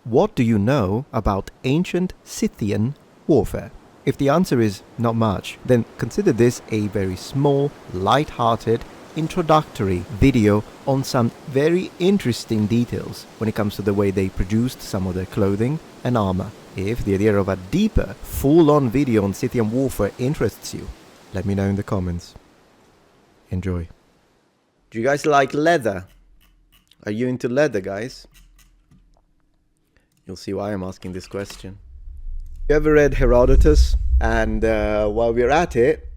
What do you know about ancient Scythian warfare? If the answer is not much, then consider this a very small, light-hearted, introductory video on some very interesting details when it comes to the way they produced some of their clothing and armor. If the idea of a deeper, full-on video on Scythian warfare interests you, let me know in the comments. Enjoy. Do you guys like leather? Are you into leather, guys? You'll see why I'm asking this question. You ever read Herodotus? And while we're at it,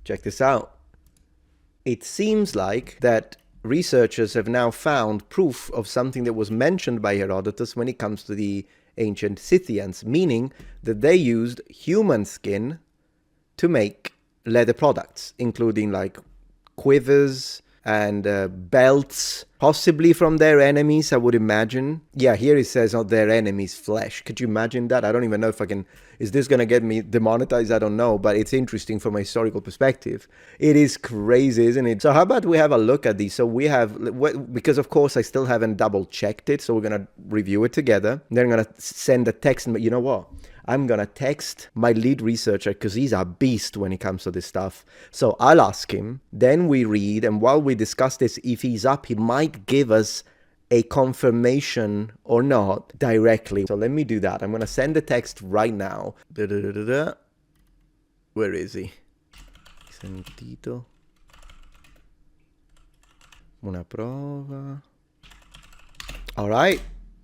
check this out. It seems like that researchers have now found proof of something that was mentioned by Herodotus when it comes to the ancient Scythians, meaning that they used human skin to make leather products, including like quivers and belts, possibly from their enemies, I would imagine. Yeah, here it says on their enemies' flesh. Could you imagine that? I don't even know if I can... Is this going to get me demonetized? I don't know, but it's interesting from a historical perspective. It is crazy, isn't it? So how about we have a look at these? So we have... Because, of course, I still haven't double-checked it, so we're going to review it together. Then I'm going to send a text. You know what? I'm going to text my lead researcher because he's a beast when it comes to this stuff. So I'll ask him, then we read, and while we discuss this, if he's up, he might give us a confirmation or not directly. So let me do that. I'm going to send the text right now. Where is he? Sentito. Una prova. All right.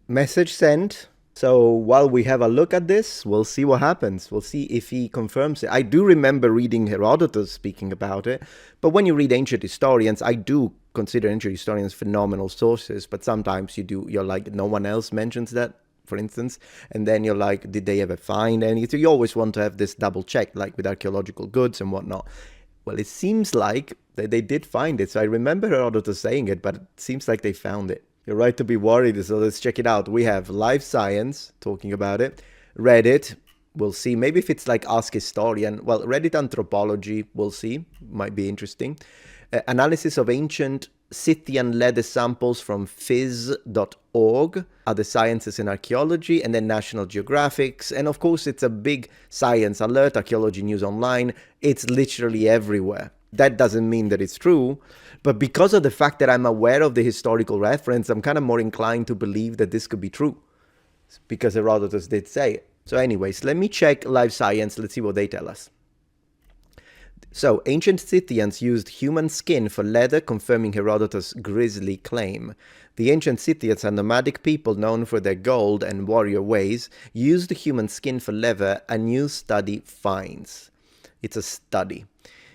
Message sent. So while we have a look at this, we'll see what happens. We'll see if he confirms it. I do remember reading Herodotus speaking about it, but when you read ancient historians, I do consider ancient historians phenomenal sources, but sometimes you're like, no one else mentions that, for instance, and then you're like, did they ever find anything? You always want to have this double check, like with archaeological goods and whatnot. Well, it seems like that they did find it. So I remember Herodotus saying it, but it seems like they found it. You're right to be worried, so let's check it out. We have Live Science talking about it, Reddit, we'll see. Maybe if it's like Ask Historian, well, Reddit Anthropology, we'll see, might be interesting. Analysis of ancient Scythian leather samples from phys.org, Other Sciences and Archaeology, and then National Geographic. And of course, it's a big science alert, Archaeology News Online. It's literally everywhere. That doesn't mean that it's true, but because of the fact that I'm aware of the historical reference, I'm kind of more inclined to believe that this could be true, because Herodotus did say it. So anyways, let me check Live Science. Let's see what they tell us. So, ancient Scythians used human skin for leather, confirming Herodotus' grisly claim. The ancient Scythians, a nomadic people known for their gold and warrior ways, used human skin for leather, a new study finds. It's a study.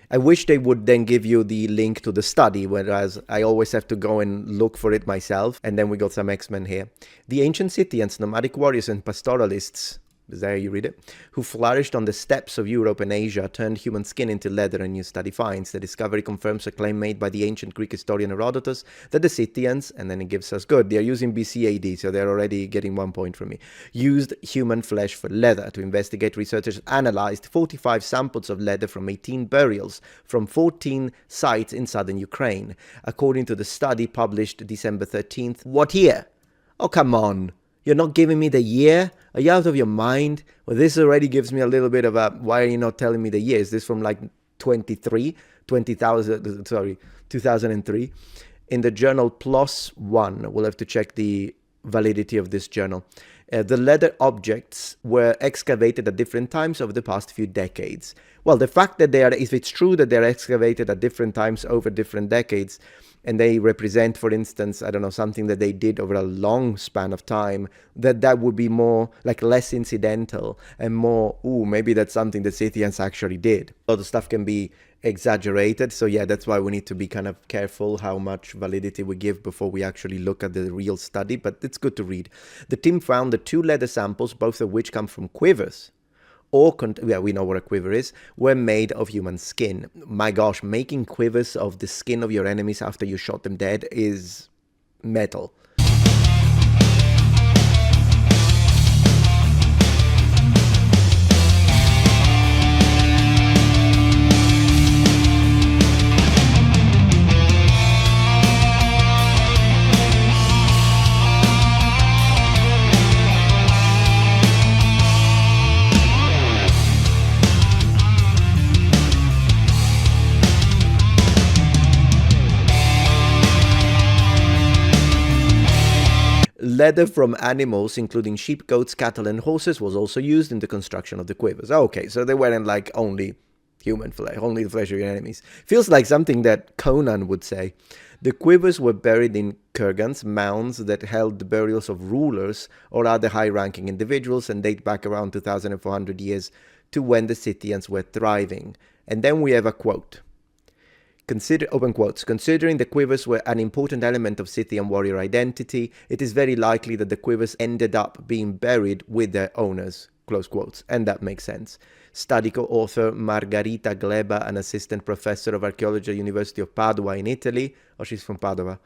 I wish they would then give you the link to the study, whereas I always have to go and look for it myself. And then we got some X-Men here. The ancient Scythians, nomadic warriors and pastoralists, is that how you read it? Who flourished on the steppes of Europe and Asia, turned human skin into leather, and new study finds. The discovery confirms a claim made by the ancient Greek historian Herodotus that the Scythians, and then it gives us good, they are using BC AD, so they're already getting 1 point from me, used human flesh for leather. To investigate, researchers analyzed 45 samples of leather from 18 burials from 14 sites in southern Ukraine. According to the study published December 13th, what year? Oh, come on. You're not giving me the year? Are you out of your mind? Well, this already gives me a little bit of a, why are you not telling me the year? Is this from like 2003? In the journal PLOS ONE, we'll have to check the validity of this journal. The leather objects were excavated at different times over the past few decades. Well, the fact that if it's true that they're excavated at different times over different decades, and they represent, for instance, I don't know, something that they did over a long span of time, that would be more, like, less incidental and more, maybe that's something the Scythians actually did. A lot of stuff can be exaggerated, so yeah, that's why we need to be kind of careful how much validity we give before we actually look at the real study, but it's good to read. The team found the 2 leather samples, both of which come from quivers, we know what a quiver is, were made of human skin. My gosh, making quivers of the skin of your enemies after you shot them dead is metal. Leather from animals, including sheep, goats, cattle, and horses, was also used in the construction of the quivers. Okay, so they weren't like only human flesh, only the flesh of your enemies. Feels like something that Conan would say. The quivers were buried in kurgans, mounds that held the burials of rulers or other high-ranking individuals, and date back around 2,400 years to when the Scythians were thriving. And then we have a quote. Open quotes, considering the quivers were an important element of Scythian warrior identity, it is very likely that the quivers ended up being buried with their owners, close quotes, and that makes sense. Study co-author Margherita Gleba, an assistant professor of archaeology at the University of Padua in Italy, she's from Padua,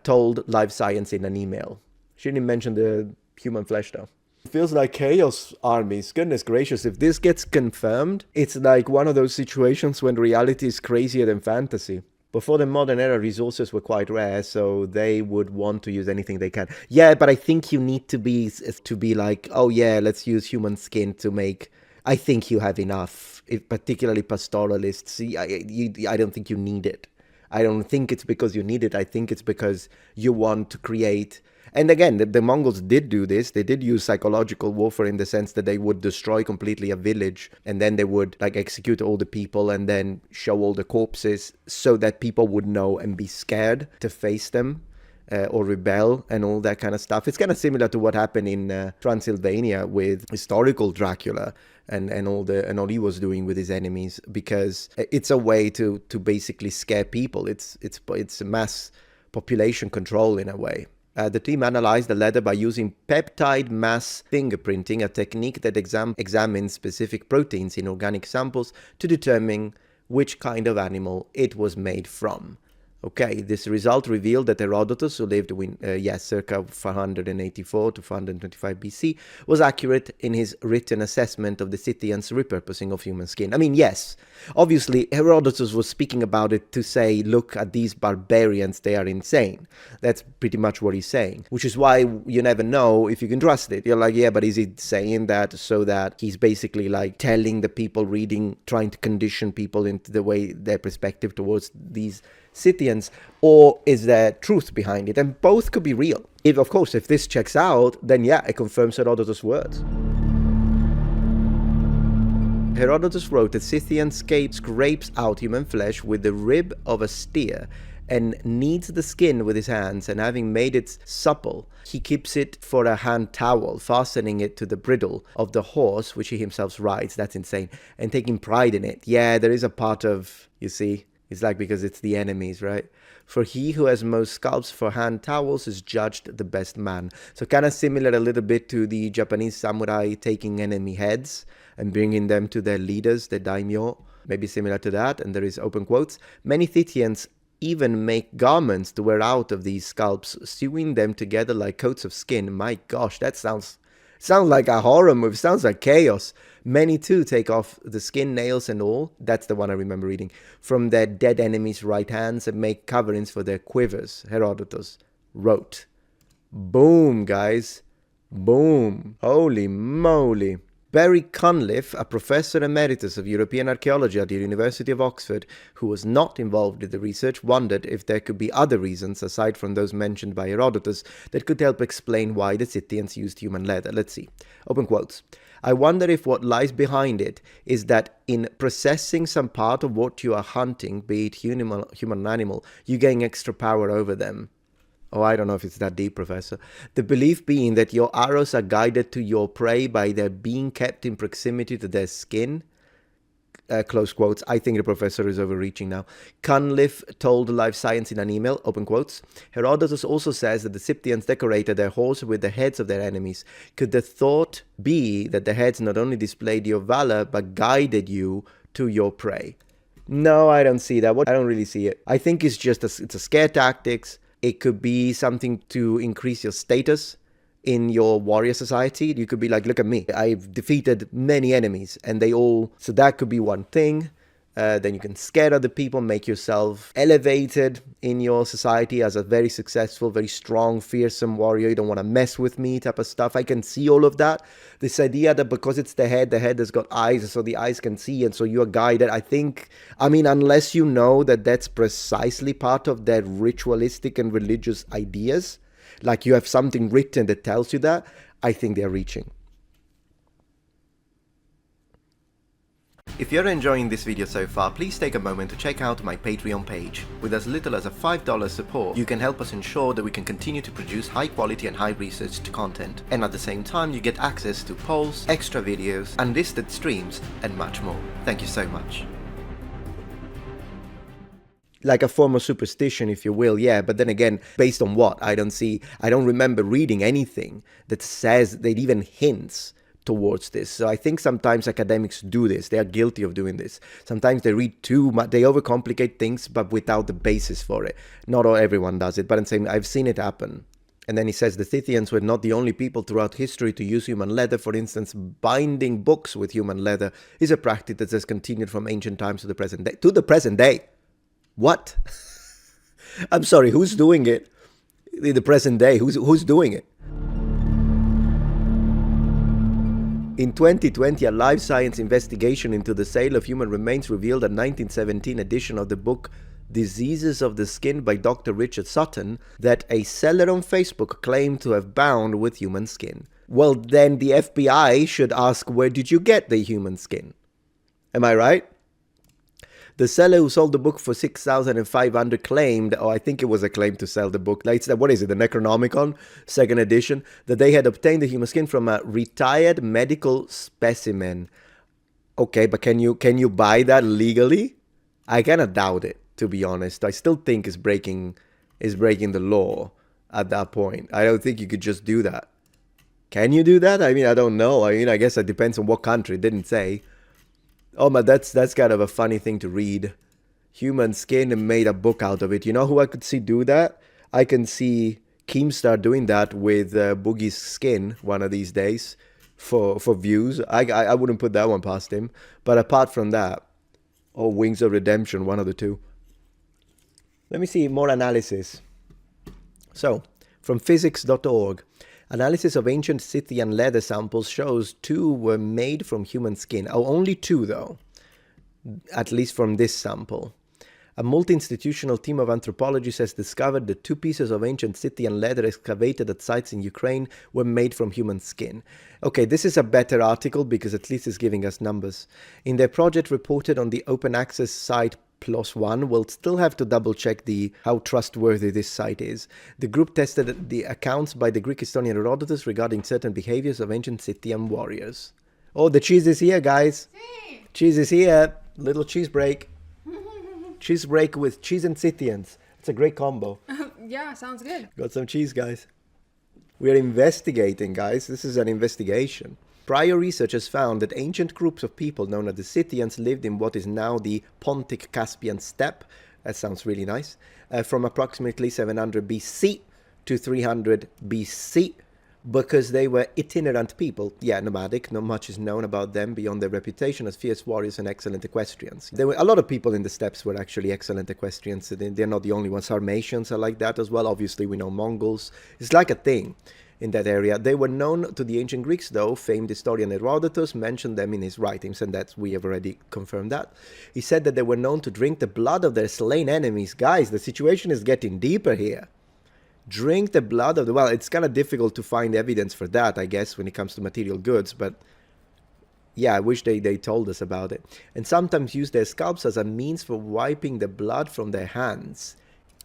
told Live Science in an email. She didn't mention the human flesh though. Feels like chaos armies. Goodness gracious, if this gets confirmed, it's like one of those situations when reality is crazier than fantasy. Before the modern era, resources were quite rare, so they would want to use anything they can. Yeah, but I think you need to be like, oh yeah, let's use human skin to make... I think you have enough, particularly pastoralists. I don't think you need it. I don't think it's because you need it. I think it's because you want to create... And again, the Mongols did do this. They did use psychological warfare in the sense that they would destroy completely a village and then they would like execute all the people and then show all the corpses so that people would know and be scared to face them or rebel and all that kind of stuff. It's kind of similar to what happened in Transylvania with historical Dracula and all he was doing with his enemies, because it's a way to basically scare people. It's mass population control in a way. The team analyzed the leather by using peptide mass fingerprinting, a technique that examines specific proteins in organic samples to determine which kind of animal it was made from. Okay, this result revealed that Herodotus, who lived circa 484 to 425 BC, was accurate in his written assessment of the Scythians' repurposing of human skin. I mean, yes, obviously Herodotus was speaking about it to say, look at these barbarians, they are insane. That's pretty much what he's saying, which is why you never know if you can trust it. You're like, yeah, but is he saying that so that he's basically like telling the people reading, trying to condition people into the way, their perspective towards these Scythians, or is there truth behind it? And both could be real. Of course, if this checks out, then yeah, it confirms Herodotus' words. Herodotus wrote that Sythian scrapes out human flesh with the rib of a steer and kneads the skin with his hands, and having made it supple, he keeps it for a hand towel, fastening it to the bridle of the horse which he himself rides. That's insane. And taking pride in it. Yeah, there is a part of, you see, it's like because it's the enemies, right? For he who has most scalps for hand towels is judged the best man. So kind of similar a little bit to the Japanese samurai taking enemy heads and bringing them to their leaders, the daimyo. Maybe similar to that. And there is open quotes. Many Scythians even make garments to wear out of these scalps, sewing them together like coats of skin. My gosh, that sounds like a horror movie. Sounds like chaos. Many too take off the skin, nails and all, that's the one I remember reading, from their dead enemies' right hands and make coverings for their quivers, Herodotus wrote. Boom, guys. Boom. Holy moly. Barry Cunliffe, a professor emeritus of European archaeology at the University of Oxford, who was not involved in the research, wondered if there could be other reasons, aside from those mentioned by Herodotus, that could help explain why the Scythians used human leather. Let's see. Open quotes. I wonder if what lies behind it is that in processing some part of what you are hunting, be it human or animal, you gain extra power over them. Oh, I don't know if it's that deep, Professor. The belief being that your arrows are guided to your prey by their being kept in proximity to their skin. Close quotes. I think the professor is overreaching now. Cunliffe told Live Science in an email, open quotes. Herodotus also says that the Scythians decorated their horses with the heads of their enemies. Could the thought be that the heads not only displayed your valor, but guided you to your prey? No, I don't see that. I don't really see it. I think it's just it's a scare tactics. It could be something to increase your status in your warrior society. You could be like, look at me. I've defeated many enemies and they all... So that could be one thing. Then you can scare other people, make yourself elevated in your society as a very successful, very strong, fearsome warrior. You don't want to mess with me type of stuff. I can see all of that. This idea that because it's the head has got eyes, so the eyes can see, and so you're guided. I mean, unless you know that that's precisely part of their ritualistic and religious ideas, like you have something written that tells you that, I think they're reaching. If you're enjoying this video so far, please take a moment to check out my Patreon page. With as little as a $5 support, you can help us ensure that we can continue to produce high quality and high researched content. And at the same time, you get access to polls, extra videos, unlisted streams, and much more. Thank you so much. Like a form of superstition, if you will, yeah, but then again, based on what? I don't remember reading anything that says, that even hints towards this. So I think sometimes academics do this. They are guilty of doing this. Sometimes they read too much, they overcomplicate things, but without the basis for it. Not everyone does it, but I'm saying I've seen it happen. And then he says the Scythians were not the only people throughout history to use human leather. For instance, binding books with human leather is a practice that has continued from ancient times to the present day. To the present day. What? I'm sorry, who's doing it in the present day? Who's doing it? In 2020, a life science investigation into the sale of human remains revealed a 1917 edition of the book Diseases of the Skin by Dr. Richard Sutton that a seller on Facebook claimed to have bound with human skin. Well, then the FBI should ask, where did you get the human skin? Am I right? The seller who sold the book for $6,500 claimed, or I think it was a claim to sell the book, like, what is it, the Necronomicon, second edition, that they had obtained the human skin from a retired medical specimen. Okay, but can you buy that legally? I kind of doubt it, to be honest. I still think it's breaking the law at that point. I don't think you could just do that. Can you do that? I mean, I don't know. I mean, I guess it depends on what country. It didn't say. Oh, but that's kind of a funny thing to read. Human skin and made a book out of it. You know who I could see do that? I can see Keemstar doing that with Boogie's skin one of these days for views. I wouldn't put that one past him. But apart from that, or Wings of Redemption, one of the two. Let me see more analysis. So, from physics.org. Analysis of ancient Sythian leather samples shows 2 were made from human skin. Oh, only 2 though, at least from this sample. A multi-institutional team of anthropologists has discovered that 2 pieces of ancient Scythian leather excavated at sites in Ukraine were made from human skin. Okay, this is a better article because at least it's giving us numbers. In their project reported on the open access site PLOS ONE, we'll still have to double check how trustworthy this site is. The group tested the accounts by the Greek historian Herodotus regarding certain behaviors of ancient Scythian warriors. Oh, the cheese is here, guys. Sí. Cheese is here. Little cheese break. Cheese break with cheese and Scythians. It's a great combo. Yeah, sounds good. Got some cheese, guys. We are investigating, guys. This is an investigation. Prior research has found that ancient groups of people known as the Scythians lived in what is now the Pontic Caspian steppe. That sounds really nice. From approximately 700 BC to 300 BC, because they were itinerant people. Yeah, nomadic. Not much is known about them beyond their reputation as fierce warriors and excellent equestrians. There were a lot of people in the steppes were actually excellent equestrians. They're not the only ones. Sarmatians are like that as well. Obviously, we know Mongols. It's like a thing in that area. They were known to the ancient Greeks, though. Famed historian Herodotus mentioned them in his writings, and we have already confirmed that. He said that they were known to drink the blood of their slain enemies. Guys, the situation is getting deeper here. Drink the blood of well, it's kind of difficult to find evidence for that, I guess, when it comes to material goods, but yeah, I wish they told us about it. And sometimes use their scalps as a means for wiping the blood from their hands.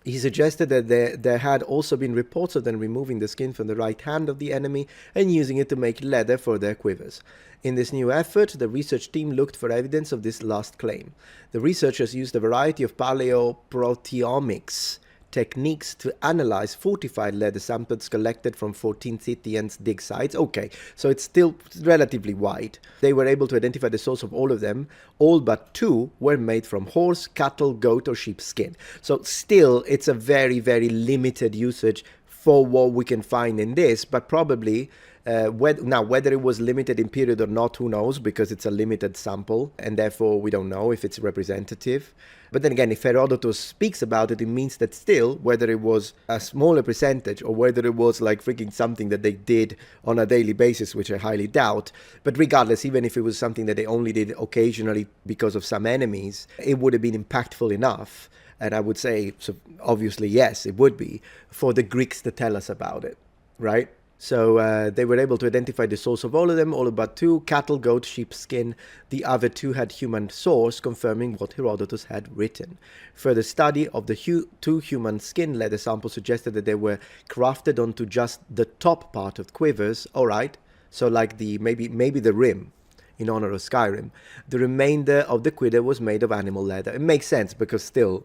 He suggested that there had also been reports of them removing the skin from the right hand of the enemy and using it to make leather for their quivers. In this new effort, the research team looked for evidence of this last claim. The researchers used a variety of paleoproteomics techniques to analyze fortified leather samples collected from 14 Scythians dig sites. Okay, so it's still relatively wide. They were able to identify the source of all of them. All but 2 were made from horse, cattle, goat or sheep skin. So still, it's a very, very limited usage for what we can find in this, but probably whether it was limited in period or not, who knows, because it's a limited sample and therefore we don't know if it's representative. But then again, if Herodotus speaks about it, it means that still, whether it was a smaller percentage or whether it was like freaking something that they did on a daily basis, which I highly doubt, but regardless, even if it was something that they only did occasionally because of some enemies, it would have been impactful enough And I would say, so obviously, yes, it would be for the Greeks to tell us about it, right? So they were able to identify the source of all of them, all but two: cattle, goat, sheep skin. The other two had human source, confirming what Herodotus had written. Further study of the two human skin leather samples suggested that they were crafted onto just the top part of quivers. All right, so like the maybe the rim, in honor of Skyrim. The remainder of the quiver was made of animal leather. It makes sense because still,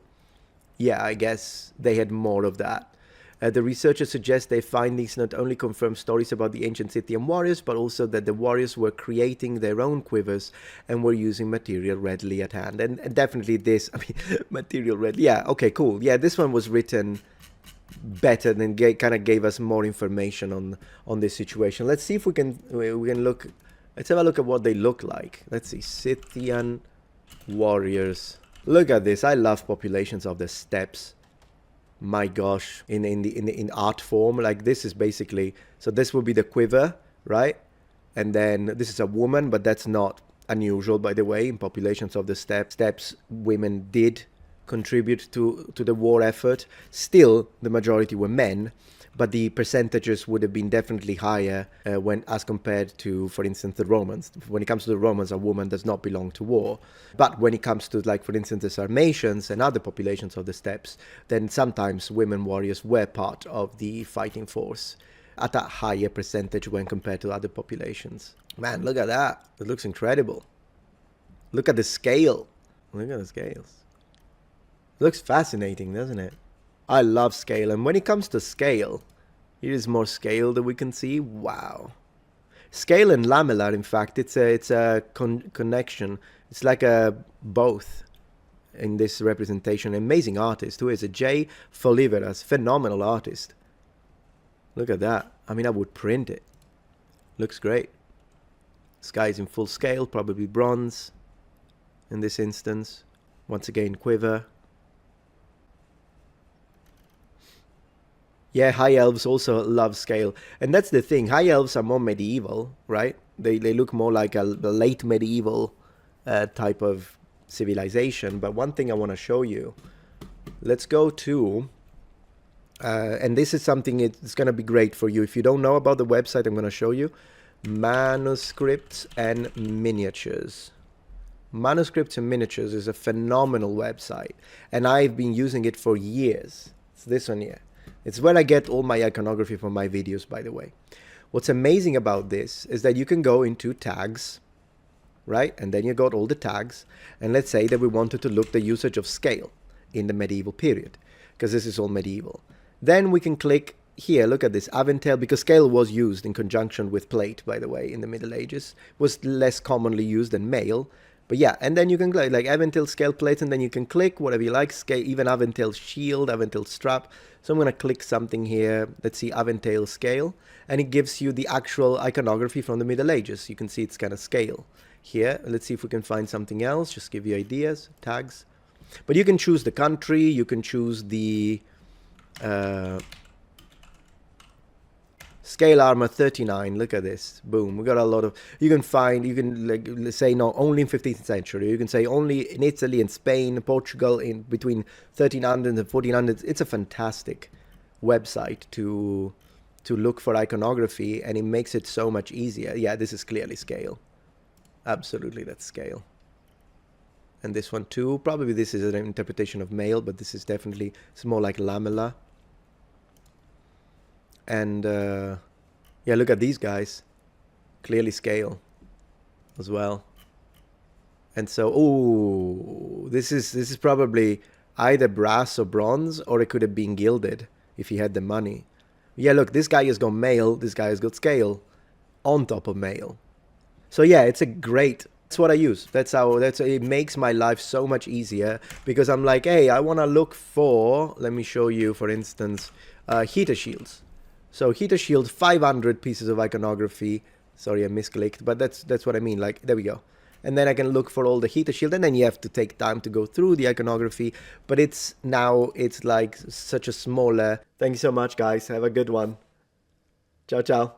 yeah, I guess they had more of that. The researchers suggest their findings not only confirm stories about the ancient Scythian warriors, but also that the warriors were creating their own quivers and were using material readily at hand. And definitely this, I mean, material readily. Yeah, okay, cool. Yeah, this one was written better than kind of gave us more information on this situation. Let's see if we can look. Let's have a look at what they look like. Let's see, Scythian warriors. Look at this. I love populations of the steppes. My gosh, in art form, like this is basically, so this will be the quiver, right? And then this is a woman, but that's not unusual, by the way. In populations of the steppes, women did contribute to the war effort. Still, the majority were men, but the percentages would have been definitely higher when as compared to, for instance, the Romans. When it comes to the Romans, a woman does not belong to war. But when it comes to, like, for instance, the Sarmatians and other populations of the steppes, then sometimes women warriors were part of the fighting force at a higher percentage when compared to other populations. Man, look at that. It looks incredible. Look at the scale. Look at the scales. It looks fascinating, doesn't it? I love scale, and when it comes to scale, here is more scale that we can see. Wow. Scale and lamellar, in fact, it's a connection. It's like a both in this representation. Amazing artist. Who is it? J. Foliveras. Phenomenal artist. Look at that. I mean, I would print it. Looks great. Sky is in full scale, probably bronze in this instance. Once again, quiver. Yeah, high elves also love scale. And that's the thing. High elves are more medieval, right? They look more like a late medieval type of civilization. But one thing I want to show you. Let's go to... and this is something it's going to be great for you. If you don't know about the website, I'm going to show you. Manuscripts and Miniatures. Manuscripts and Miniatures is a phenomenal website. And I've been using it for years. It's this one here. It's where I get all my iconography from my videos, by the way. What's amazing about this is that you can go into tags, right? And then you got all the tags. And let's say that we wanted to look the usage of scale in the medieval period, because this is all medieval. Then we can click here, look at this, Aventel, because scale was used in conjunction with plate, by the way, in the Middle Ages. It was less commonly used than mail. But yeah, and then you can click like Aventil scale plates, and then you can click whatever you like, scale, even Aventil shield, Aventil strap. So I'm going to click something here. Let's see, Aventil scale, and it gives you the actual iconography from the Middle Ages. You can see it's kind of scale here. Let's see if we can find something else, just give you ideas, tags. But you can choose the country, you can choose the scale armor 39. Look at this. Boom. We got a lot of... You can find... You can like say no, only in 15th century. You can say only in Italy and Spain, Portugal, in between 1300 and 1400. It's a fantastic website to look for iconography, and it makes it so much easier. Yeah, this is clearly scale. Absolutely, that's scale. And this one too. Probably this is an interpretation of male, but this is definitely... It's more like lamella. And yeah, look at these guys. Clearly scale as well. And so, ooh, this is probably either brass or bronze, or it could have been gilded if he had the money. Yeah, look, this guy has got male, this guy has got scale on top of male. So yeah, it's a great... That's what I use. It makes my life so much easier, because I'm like, hey, I want to look for... Let me show you, for instance, heater shields. So heater shield, 500 pieces of iconography. Sorry, I misclicked, but that's what I mean. Like, there we go. And then I can look for all the heater shield, and then you have to take time to go through the iconography. But it's like such a smaller... Thank you so much, guys. Have a good one. Ciao, ciao.